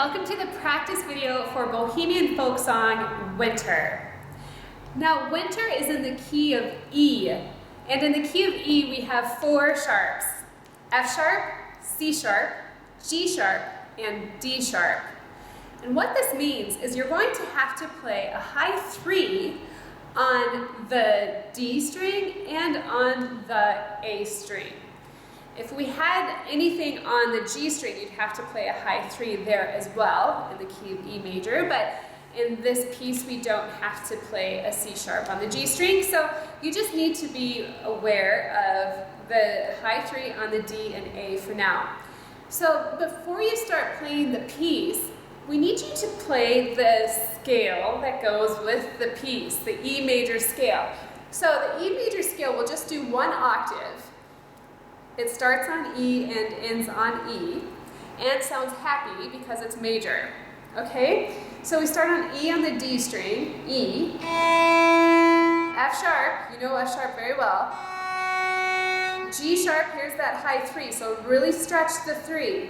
welcome to the practice video for Bohemian folk song, Winter. Now, winter is in the key of E, and in the key of E we have four sharps: F sharp, C sharp, G sharp, and D sharp. And what this means is you're going to have to play a high 3 on the D string and on the A string. If we had anything on the G string, you'd have to play a high 3 there as well in the key of E major, but in this piece we don't have to play a C sharp on the G string, so you just need to be aware of the high 3 on the D and A for now. So before you start playing the piece, we need you to play the scale that goes with the piece, the E major scale. So the E major scale will just do one octave. It starts on E and ends on E, and sounds happy because it's major. Okay? So we start on E on the D string, E, F sharp, you know F sharp very well, G sharp, here's that high 3, so really stretch the 3.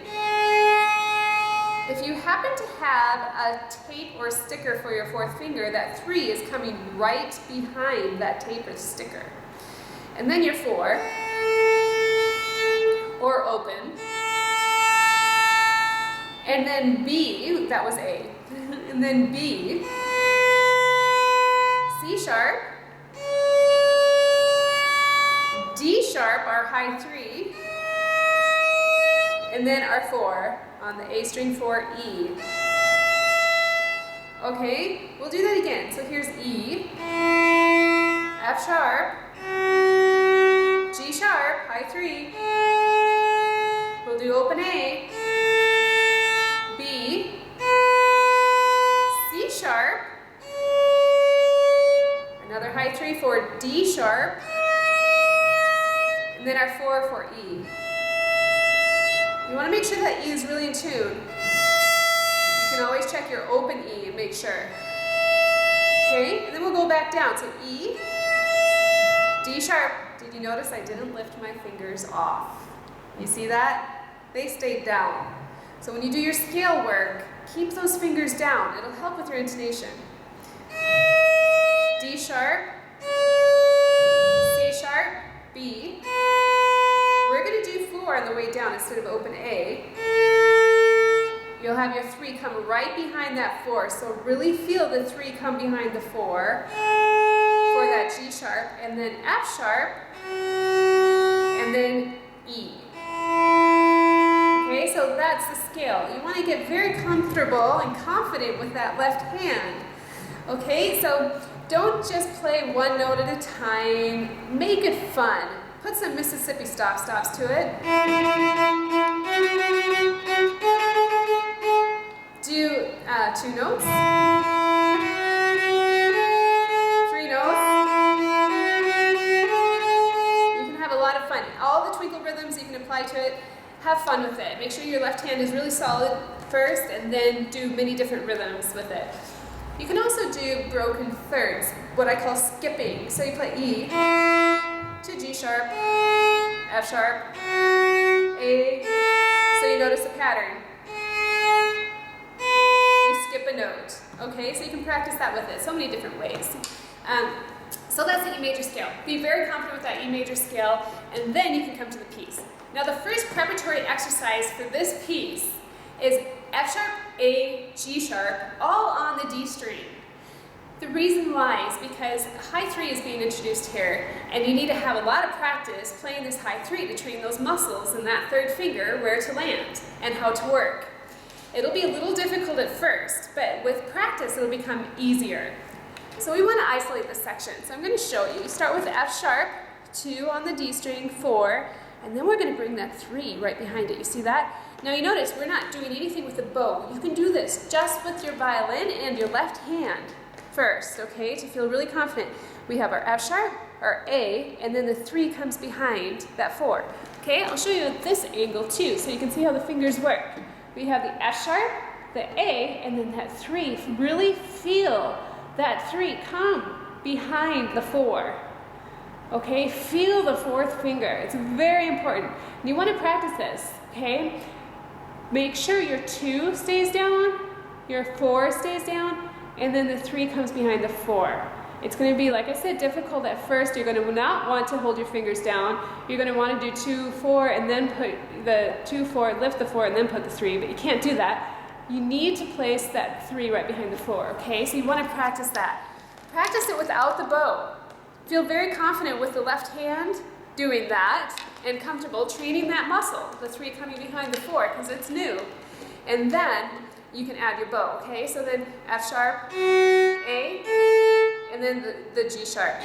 If you happen to have a tape or sticker for your fourth finger, that 3 is coming right behind that tape or sticker. And then your 4, or open, and then B, that was A, and then B, C sharp, D sharp, our high 3, and then our 4 on the A string for E. Okay, we'll do that again. So here's E, F sharp, G sharp, high 3, we'll do open A, B, C sharp, another high 3 for D sharp, and then our 4 for E. You want to make sure that E is really in tune. You can always check your open E and make sure. Okay, and then we'll go back down. So E, D sharp. Did you notice I didn't lift my fingers off? You see that? They stayed down. So when you do your scale work, keep those fingers down. It'll help with your intonation. D sharp, C sharp, B. We're going to do 4 on the way down instead of open A. You'll have your 3 come right behind that 4, so really feel the 3 come behind the 4 for that G sharp, and then F sharp, and then E. Okay, so that's the scale. You want to get very comfortable and confident with that left hand. Okay, so don't just play one note at a time. Make it fun. Put some Mississippi stops to it. Do 2 notes, 3 notes. You can have a lot of fun. All the twinkle rhythms you can apply to it. Have fun with it. Make sure your left hand is really solid first, and then do many different rhythms with it. You can also do broken thirds, what I call skipping. So you play E to G sharp, F sharp, A, so you notice the pattern. You skip a note, okay? So you can practice that with it, so many different ways. So that's the E major scale. Be very confident with that E major scale, and then you can come to the piece. Now the first preparatory exercise for this piece is F sharp, A, G sharp, all on the D string. The reason why is because high 3 is being introduced here, and you need to have a lot of practice playing this high 3 to train those muscles in that third finger where to land and how to work. It'll be a little difficult at first, but with practice it'll become easier. So we want to isolate this section, so I'm going to show you. You start with F sharp, 2 on the D string, 4, and then we're going to bring that 3 right behind it. You see that? Now you notice we're not doing anything with the bow. You can do this just with your violin and your left hand first, okay, to feel really confident. We have our F sharp, our A, and then the 3 comes behind that 4. Okay, I'll show you at this angle too, so you can see how the fingers work. We have the F sharp, the A, and then that 3. Really feel that 3 come behind the 4. Okay, feel the 4th finger. It's very important. And you want to practice this, okay? Make sure your 2 stays down, your 4 stays down, and then the 3 comes behind the 4. It's going to be, like I said, difficult at first. You're going to not want to hold your fingers down. You're going to want to do 2, 4, and then put the 2, 4, lift the 4, and then put the 3, but you can't do that. You need to place that 3 right behind the 4, okay? So you want to practice that. Practice it without the bow. Feel very confident with the left hand doing that and comfortable training that muscle, the 3 coming behind the 4, because it's new. And then you can add your bow, okay? So then F sharp, A, and then the G sharp.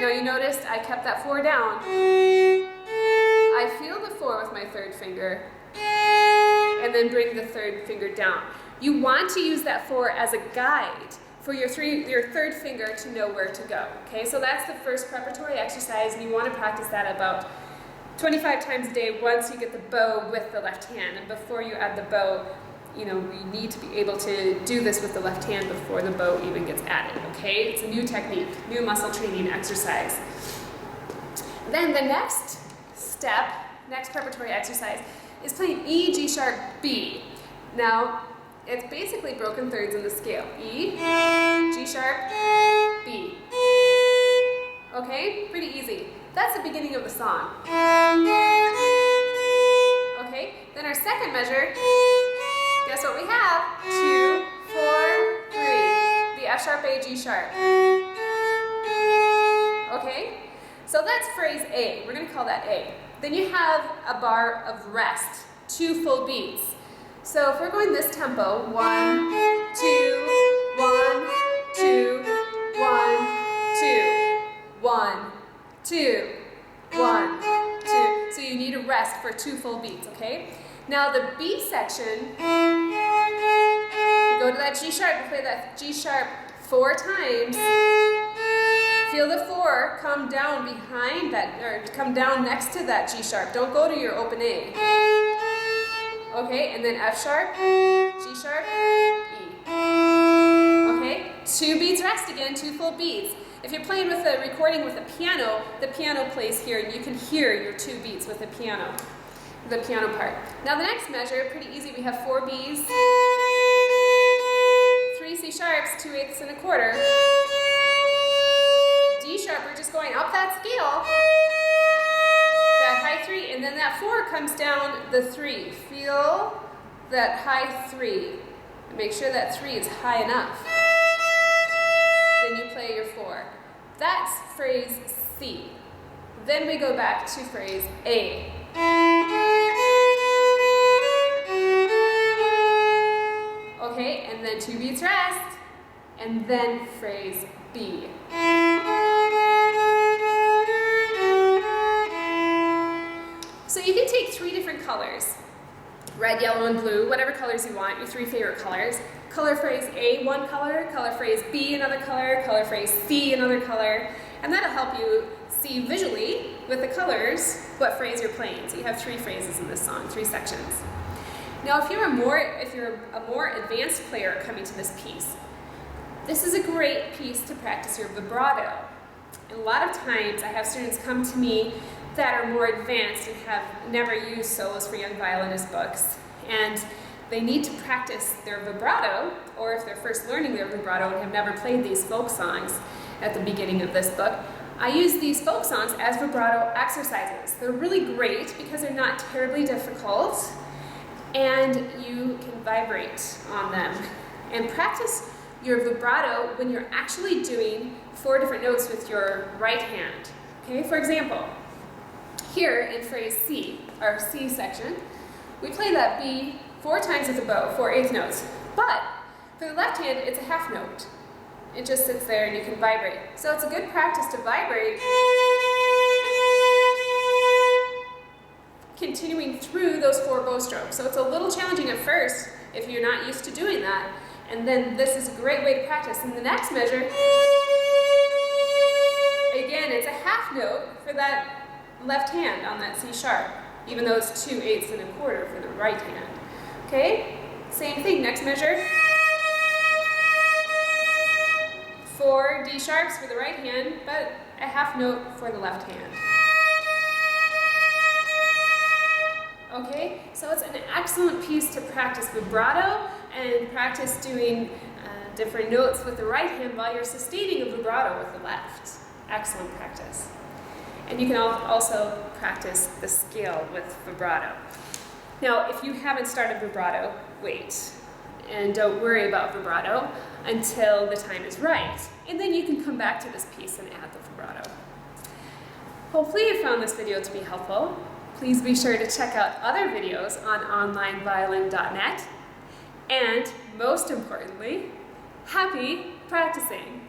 Now you noticed I kept that 4 down. I feel the 4 with my 3rd finger, and then bring the 3rd finger down. You want to use that 4 as a guide for your 3rd finger to know where to go, okay? So that's the first preparatory exercise, and you want to practice that about 25 times a day once you get the bow with the left hand. And before you add the bow, you know, you need to be able to do this with the left hand before the bow even gets added, okay? It's a new technique, new muscle training exercise. Then the next step, next preparatory exercise, is playing E, G sharp, B. Now, it's basically broken thirds in the scale. E, G sharp, B. Okay, pretty easy. That's the beginning of the song. Okay, then our second measure, guess what we have? 2, 4, 3. The F sharp, A, G sharp. Okay, so that's phrase A. We're going to call that A. Then you have a bar of rest, 2 full beats. So if we're going this tempo, 1, 2, 1, 2, 1, 2, 1, 2, 1, 2. So you need a rest for 2 full beats, okay? Now the B section, you go to that G sharp, you play that G sharp 4 times. Feel the 4 come down behind that, or come down next to that G sharp. Don't go to your open A. Okay, and then F sharp, G sharp, E. Okay, 2 beats rest again, 2 full beats. If you're playing with a recording with a piano, the piano plays here, and you can hear your 2 beats with the piano part. Now the next measure, pretty easy. We have 4 Bs, 3 C sharps, 2 eighths and a quarter. D sharp, we're just going up that scale. That high 3, and then that 4 comes down the 3. Feel that high 3. Make sure that 3 is high enough. Then you play your 4. That's phrase C. Then we go back to phrase A. Okay, and then 2 beats rest, and then phrase B. So you can take 3 different colors, red, yellow, and blue, whatever colors you want, your 3 favorite colors. Color phrase A one color, color phrase B another color phrase C another color, and that'll help you see visually with the colors what phrase you're playing. So you have 3 phrases in this song, 3 sections. Now if you're a more advanced player coming to this piece, this is a great piece to practice your vibrato. And a lot of times I have students come to me that are more advanced and have never used Solos for Young Violinist books, and they need to practice their vibrato, or if they're first learning their vibrato and have never played these folk songs at the beginning of this book, I use these folk songs as vibrato exercises. They're really great because they're not terribly difficult, and you can vibrate on them. And practice your vibrato when you're actually doing 4 different notes with your right hand. Okay, for example, here in phrase C, our C section, we play that B 4 times with the bow, 4 eighth notes. But for the left hand, it's a half note. It just sits there and you can vibrate. So it's a good practice to vibrate, continuing through those 4 bow strokes. So it's a little challenging at first if you're not used to doing that. And then this is a great way to practice. In the next measure, again, it's a half note for that left hand on that C sharp, even though it's 2 eighths and a quarter for the right hand. Okay, same thing, next measure. 4 D sharps for the right hand, but a half note for the left hand. Okay, So it's an excellent piece to practice vibrato and practice doing different notes with the right hand while you're sustaining a vibrato with the left. Excellent practice. And you can also practice the scale with vibrato. Now, if you haven't started vibrato, wait. And don't worry about vibrato until the time is right. And then you can come back to this piece and add the vibrato. Hopefully you found this video to be helpful. Please be sure to check out other videos on onlineviolin.net. And most importantly, happy practicing!